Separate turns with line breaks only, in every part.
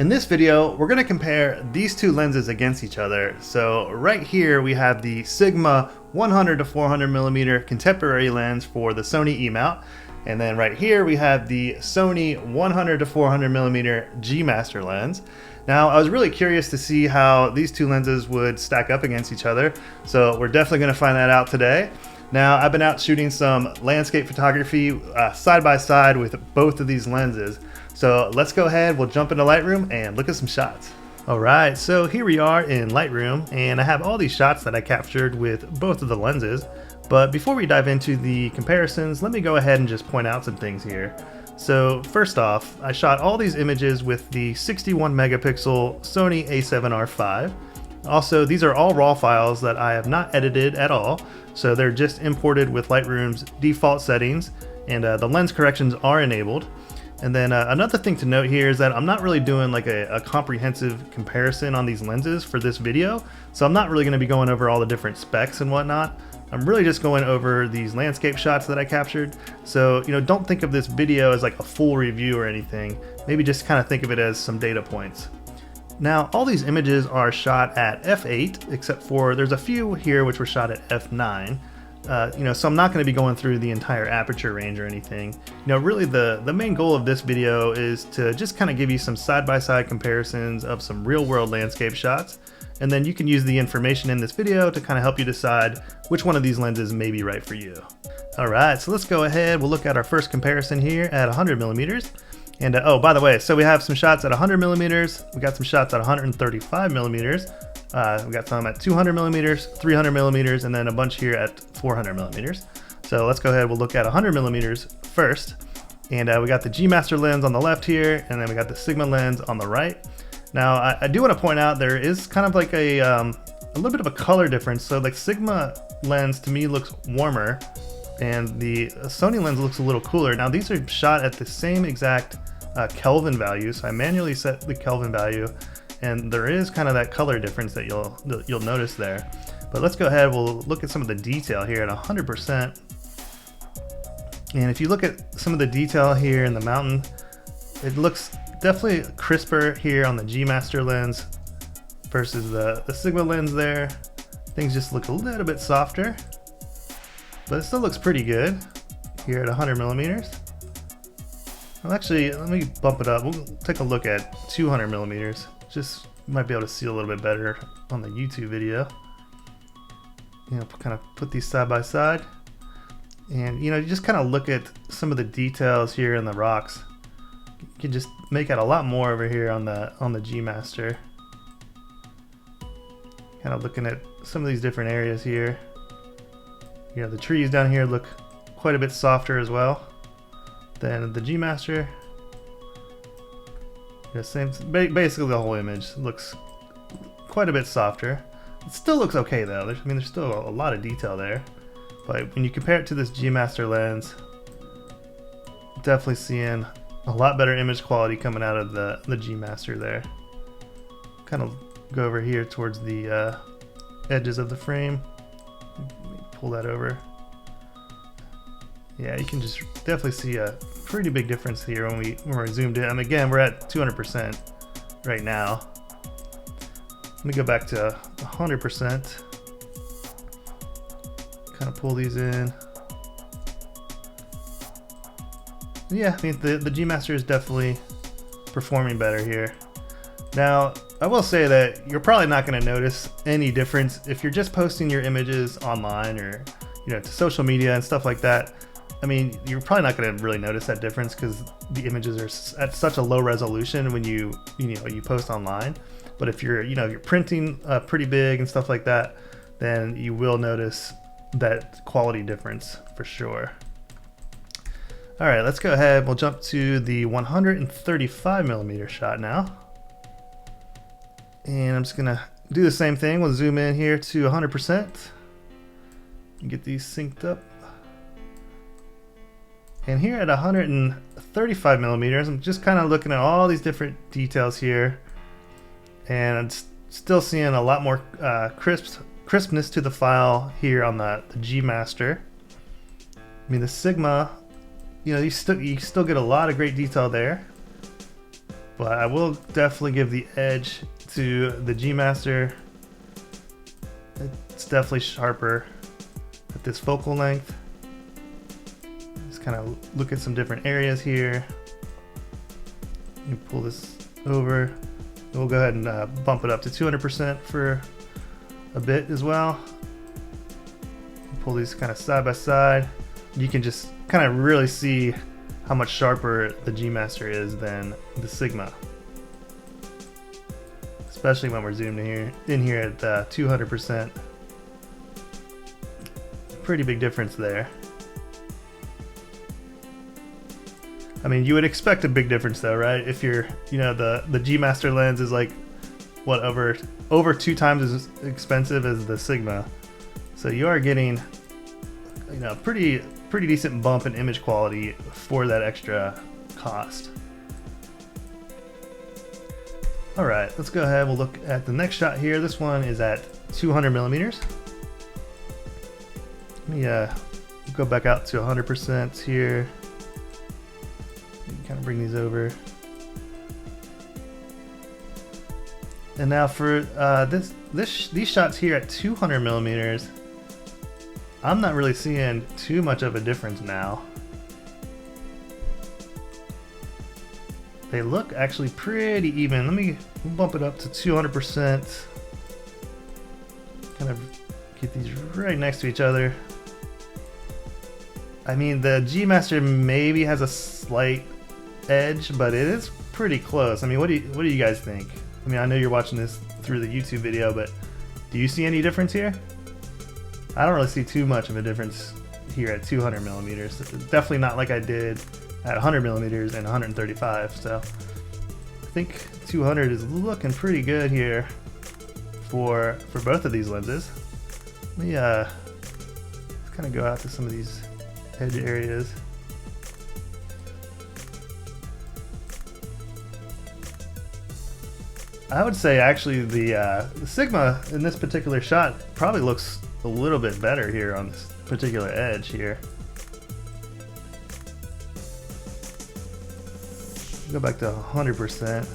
In this video, we're going to compare these two lenses against each other. So right here we have the Sigma 100-400mm contemporary lens for the Sony E-mount. And then right here we have the Sony 100-400mm G Master lens. Now I was really curious to see how these two lenses would stack up against each other. So we're definitely going to find that out today. Now I've been out shooting some landscape photography side by side with both of these lenses. So let's go ahead, we'll jump into Lightroom and look at some shots. Alright, so here we are in Lightroom and I have all these shots that I captured with both of the lenses. But before we dive into the comparisons, let me go ahead and just point out some things here. So first off, I shot all these images with the 61 megapixel Sony A7RV. Also, these are all RAW files that I have not edited at all, so they're just imported with Lightroom's default settings, and the lens corrections are enabled. And then another thing to note here is that I'm not really doing like a comprehensive comparison on these lenses for this video, so I'm not really going to be going over all the different specs and whatnot. I'm really just going over these landscape shots that I captured. So, don't think of this video as like a full review or anything. Maybe just kind of think of it as some data points. Now, all these images are shot at f8, except for there's a few here which were shot at f9. So I'm not going to be going through the entire aperture range or anything. Really the main goal of this video is to just kind of give you some side-by-side comparisons of some real-world landscape shots, and then you can use the information in this video to kind of help you decide which one of these lenses may be right for you. Alright, so let's go ahead, we'll look at our first comparison here at 100mm. And oh, by the way, so we have some shots at 100mm, we got some shots at 135mm, we got some at 200mm, 300mm, and then a bunch here at 400mm. So let's go ahead, we'll look at 100mm first. And we got the G Master lens on the left here, and then we got the Sigma lens on the right. Now I do want to point out there is kind of like a little bit of a color difference. So like Sigma lens to me looks warmer, and the Sony lens looks a little cooler. Now these are shot at the same exact Kelvin value, so I manually set the Kelvin value, and there is kind of that color difference that you'll notice there. But let's go ahead, we'll look at some of the detail here at 100%. And if you look at some of the detail here in the mountain, it looks definitely crisper here on the G Master lens versus the Sigma lens there. Things just look a little bit softer, but it still looks pretty good here at 100mm. Well, actually, let me bump it up. We'll take a look at 200mm. Just might be able to see a little bit better on the YouTube video. Kind of put these side by side, and you just kind of look at some of the details here in the rocks. You can just make out a lot more over here on the G Master. Kind of looking at some of these different areas here. The trees down here look quite a bit softer as well than the G Master. Basically the whole image looks quite a bit softer. It still looks okay though. There's still a lot of detail there. But when you compare it to this G Master lens, definitely seeing a lot better image quality coming out of the G Master there. Kind of go over here towards the edges of the frame. Let me pull that over. Yeah, you can just definitely see a pretty big difference here when we're zoomed in. Again, we're at 200% right now. Let me go back to 100%. Kind of pull these in. Yeah, the G Master is definitely performing better here. Now, I will say that you're probably not going to notice any difference if you're just posting your images online or to social media and stuff like that. You're probably not going to really notice that difference because the images are at such a low resolution when you post online. But if you're you're printing pretty big and stuff like that, then you will notice that quality difference for sure. All right, let's go ahead. We'll jump to the 135mm shot now. And I'm just gonna do the same thing. We'll zoom in here to 100% and get these synced up. And here at 135mm, I'm just kind of looking at all these different details here, and I'm still seeing a lot more crispness to the file here on the G Master. The Sigma, you still get a lot of great detail there, but I will definitely give the edge to the G Master. It's definitely sharper at this focal length. Just kind of look at some different areas here. You pull this over. We'll go ahead and bump it up to 200% for a bit as well. Pull these kind of side by side. You can just kind of really see how much sharper the G Master is than the Sigma, especially when we're zoomed in here at 200%. Pretty big difference there. I mean, you would expect a big difference though, right? If you're, you know, the G Master lens is like what, over 2 times as expensive as the Sigma, so you are getting, you know, pretty decent bump in image quality for that extra cost. All right, let's go ahead. We'll look at the next shot here. This one is at 200 millimeters. Let me go back out to 100% here. Kind of bring these over. And now for these shots here at 200 millimeters, I'm not really seeing too much of a difference now. They look actually pretty even. Let me bump it up to 200%. Kind of get these right next to each other. I mean, the G Master maybe has a slight edge, but it is pretty close. I mean, what do you guys think? I mean, I know you're watching this through the YouTube video, but do you see any difference here? I don't really see too much of a difference here at 200 millimeters. Definitely not like I did at 100 millimeters and 135. So I think 200 is looking pretty good here for both of these lenses. Let me let's kind of go out to some of these edge areas. I would say actually the Sigma in this particular shot probably looks a little bit better here on this particular edge here. Go back to 100%.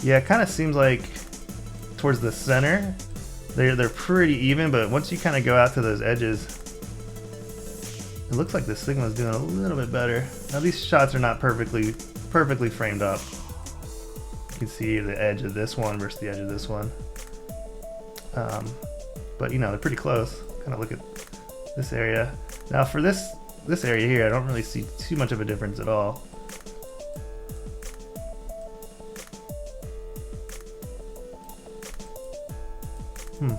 Yeah, it kind of seems like towards the center they're pretty even, but once you kind of go out to those edges, it looks like the Sigma is doing a little bit better. Now these shots are not perfectly framed up. You can see the edge of this one versus the edge of this one, but you know, they're pretty close. Kind of look at this area. Now for this area here, I don't really see too much of a difference at all.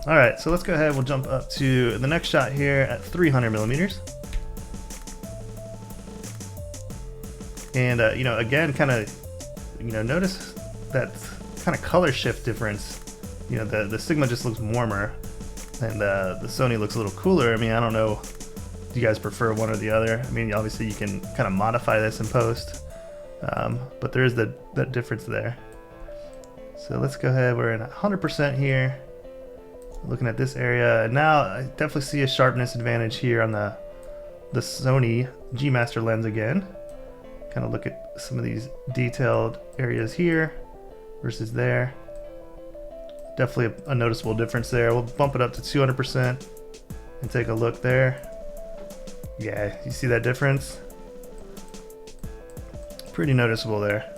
All right, so let's go ahead. We'll jump up to the next shot here at 300 millimeters. And you know, again, kind of, you know, notice that kind of color shift difference. You know, the Sigma just looks warmer, and the Sony looks a little cooler. I mean, I don't know, do you guys prefer one or the other? I mean, obviously you can kind of modify this in post, but there is that difference there. So let's go ahead. We're at 100% here. Looking at this area, and now I definitely see a sharpness advantage here on the Sony G Master lens again. Kind of look at some of these detailed areas here versus there. Definitely a noticeable difference there. We'll bump it up to 200% and take a look there. Yeah, you see that difference? Pretty noticeable there.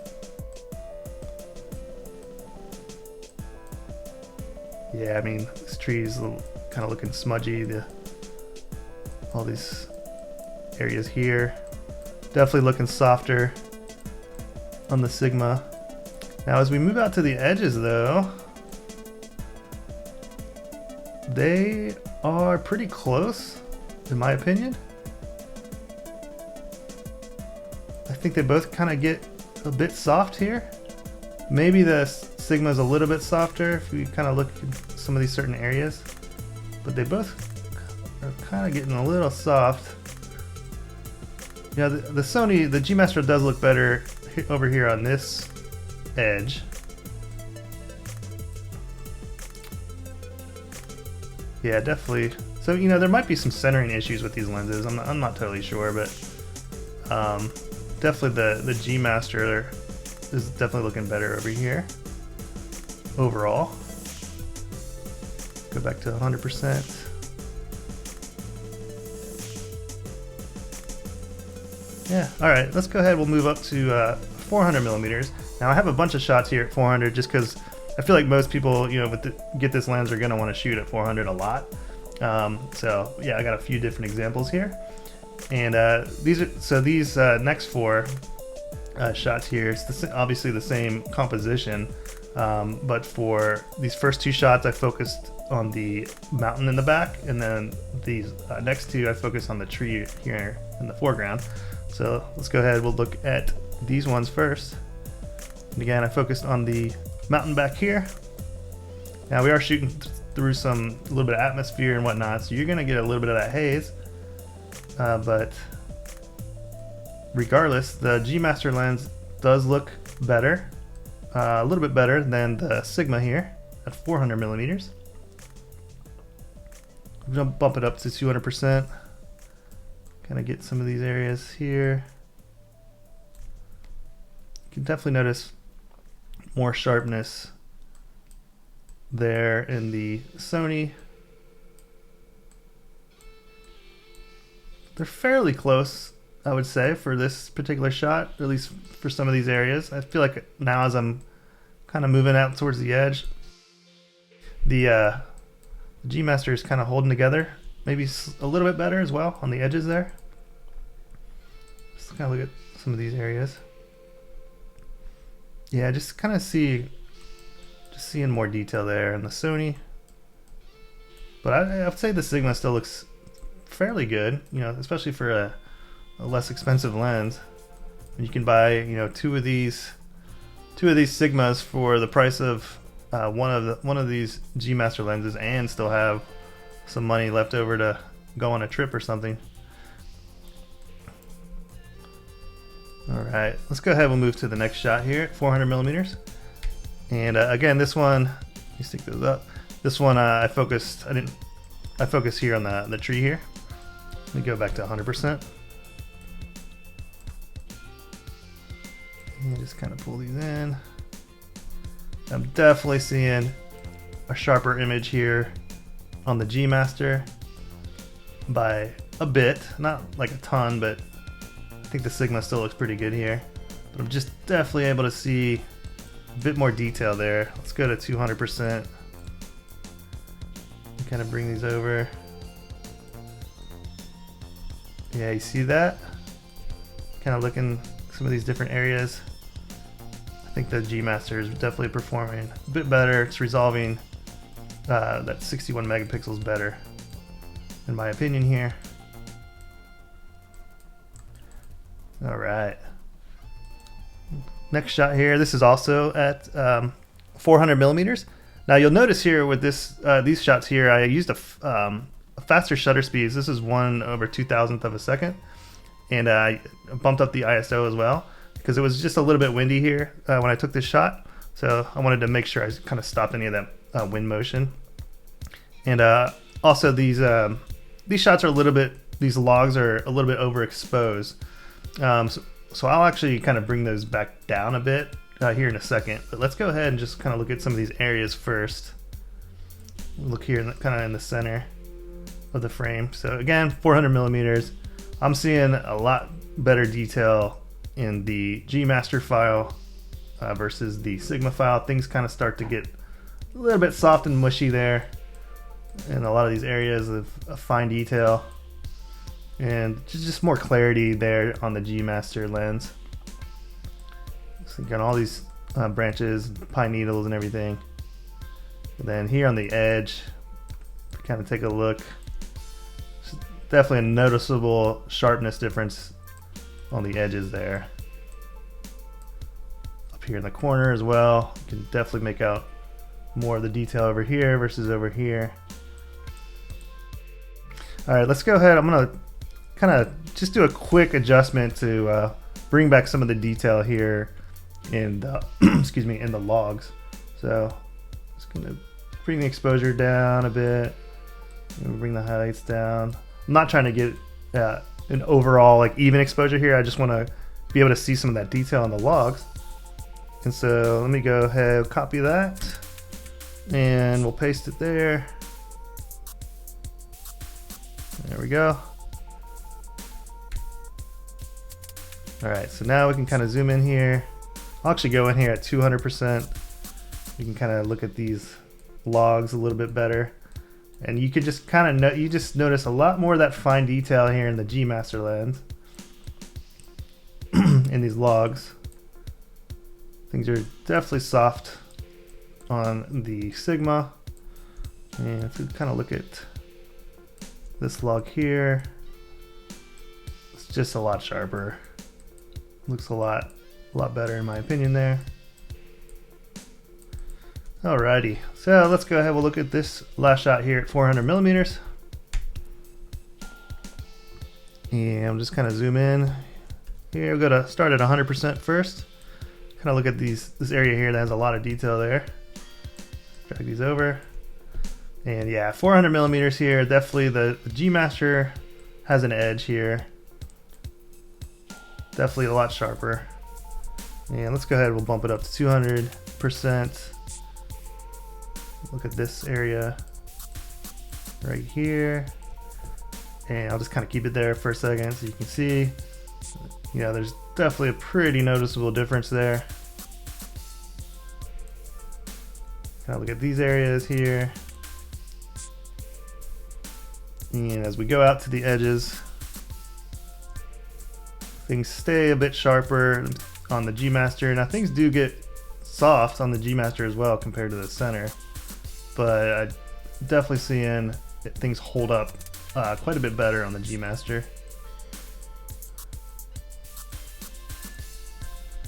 Yeah, I mean, this tree is kind of looking smudgy. All these areas here, definitely looking softer on the Sigma. Now as we move out to the edges though, they are pretty close in my opinion. I think they both kind of get a bit soft here. Maybe the Sigma is a little bit softer if we kind of look at some of these certain areas, but they both are kind of getting a little soft. You know, the Sony, the G Master does look better over here on this edge. Yeah, definitely. So, you know, there might be some centering issues with these lenses. I'm not totally sure, but definitely the G Master is definitely looking better over here overall. Go back to 100%. Yeah, all right, let's go ahead. We'll move up to 400 millimeters. Now I have a bunch of shots here at 400 just because I feel like most people, you know, get this lens are gonna want to shoot at 400 a lot. So yeah, I got a few different examples here. And these next four shots here, it's obviously the same composition, but for these first two shots I focused on the mountain in the back, and then these next two I focused on the tree here in the foreground. So let's go ahead, we'll look at these ones first. And again, I focused on the mountain back here. Now we are shooting through a little bit of atmosphere and whatnot, so you're gonna get a little bit of that haze. But regardless, the G Master lens does look better, a little bit better than the Sigma here at 400 millimeters. I'm gonna bump it up to 200%. Kind of get some of these areas here. You can definitely notice more sharpness there in the Sony. They're fairly close, I would say, for this particular shot, at least for some of these areas. I feel like now as I'm kind of moving out towards the edge, the G Master is kind of holding together, maybe a little bit better as well on the edges there. Let's kind of look at some of these areas. Yeah, just kind of seeing more detail there in the Sony. But I would say the Sigma still looks fairly good, you know, especially for a less expensive lens. And you can buy, you know, two of these Sigmas for the price of one of these G Master lenses, and still have some money left over to go on a trip or something. All right, let's go ahead. We'll move to the next shot here at 400 millimeters. And again, this one, let me stick those up. This one I focus here on the tree here. Let me go back to 100%. And just kind of pull these in. I'm definitely seeing a sharper image here on the G Master by a bit, not like a ton, but I think the Sigma still looks pretty good here. But I'm just definitely able to see a bit more detail there. Let's go to 200%. Kind of bring these over. Yeah, you see that? Kind of looking some of these different areas. I think the G Master is definitely performing a bit better. It's resolving that 61 megapixels better, in my opinion here. All right. Next shot here. This is also at 400 millimeters. Now you'll notice here with these shots here, I used a faster shutter speeds. This is 1/2000th of a second, and I bumped up the ISO as well because it was just a little bit windy here when I took this shot. So I wanted to make sure I kind of stopped any of that wind motion. And also these shots are a little bit, these logs are a little bit overexposed. So I'll actually kind of bring those back down a bit here in a second. But let's go ahead and just kind of look at some of these areas first. Look here, kind of in the center of the frame. So again, 400 millimeters. I'm seeing a lot better detail in the G Master file versus the Sigma file. Things kind of start to get a little bit soft and mushy there in a lot of these areas of fine detail, and just more clarity there on the G Master lens. So you got all these branches, pine needles and everything. And then here on the edge, kind of take a look. Definitely a noticeable sharpness difference on the edges there. Up here in the corner as well, you can definitely make out more of the detail over here versus over here. All right, let's go ahead. I'm gonna kind of just do a quick adjustment to bring back some of the detail here in the excuse me, in the logs. So just gonna bring the exposure down a bit, bring the highlights down. I'm not trying to get an overall like even exposure here. I just want to be able to see some of that detail in the logs. And so let me go ahead, copy that, and we'll paste it there. There we go. All right, so now we can kind of zoom in here. I'll actually go in here at 200%. You can kind of look at these logs a little bit better. And you could just kind of you just notice a lot more of that fine detail here in the G Master lens. In these logs. Things are definitely soft on the Sigma. And if we kind of look at this log here, it's just a lot sharper. Looks a lot better in my opinion there. Alrighty, so let's go ahead. We'll look at this last shot here at 400mm. And I'm just kind of zoom in. Here we're gonna start at 100% first. Kind of look at this area here that has a lot of detail there. Drag these over. And yeah, 400mm here, definitely the G Master has an edge here. Definitely a lot sharper. And let's go ahead, we'll bump it up to 200%. Look at this area right here. And I'll just kind of keep it there for a second so you can see, you know, there's definitely a pretty noticeable difference there. Kind of look at these areas here. And as we go out to the edges, things stay a bit sharper on the G Master. Now things do get soft on the G Master as well compared to the center, but I'm definitely seeing things hold up quite a bit better on the G Master.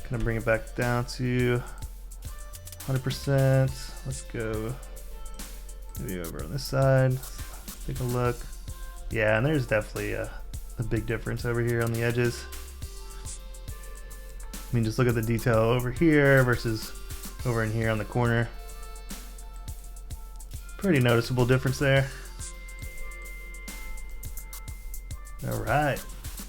Gonna bring it back down to 100%. Let's go maybe over on this side. Take a look. Yeah, and there's definitely a big difference over here on the edges. I mean, just look at the detail over here versus over in here on the corner. Pretty noticeable difference there. All right.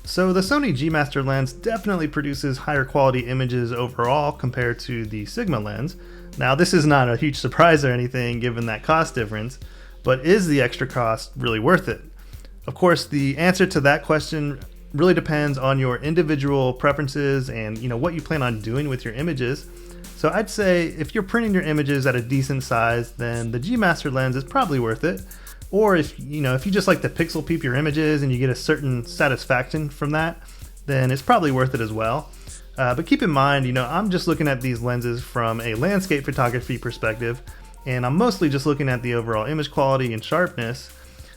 So the Sony G Master lens definitely produces higher quality images overall compared to the Sigma lens. Now this is not a huge surprise or anything given that cost difference, but is the extra cost really worth it? Of course, the answer to that question really depends on your individual preferences and what you plan on doing with your images. So I'd say if you're printing your images at a decent size, then the G Master lens is probably worth it. Or if you just like to pixel peep your images and you get a certain satisfaction from that, then it's probably worth it as well. But keep in mind, I'm just looking at these lenses from a landscape photography perspective, and I'm mostly just looking at the overall image quality and sharpness.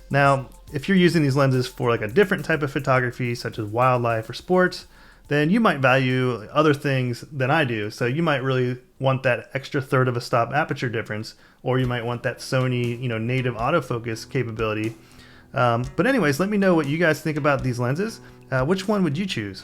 Now, if you're using these lenses for like a different type of photography, such as wildlife or sports, then you might value other things than I do. So you might really want that extra third of a stop aperture difference, or you might want that Sony, native autofocus capability. But anyways, let me know what you guys think about these lenses. Which one would you choose?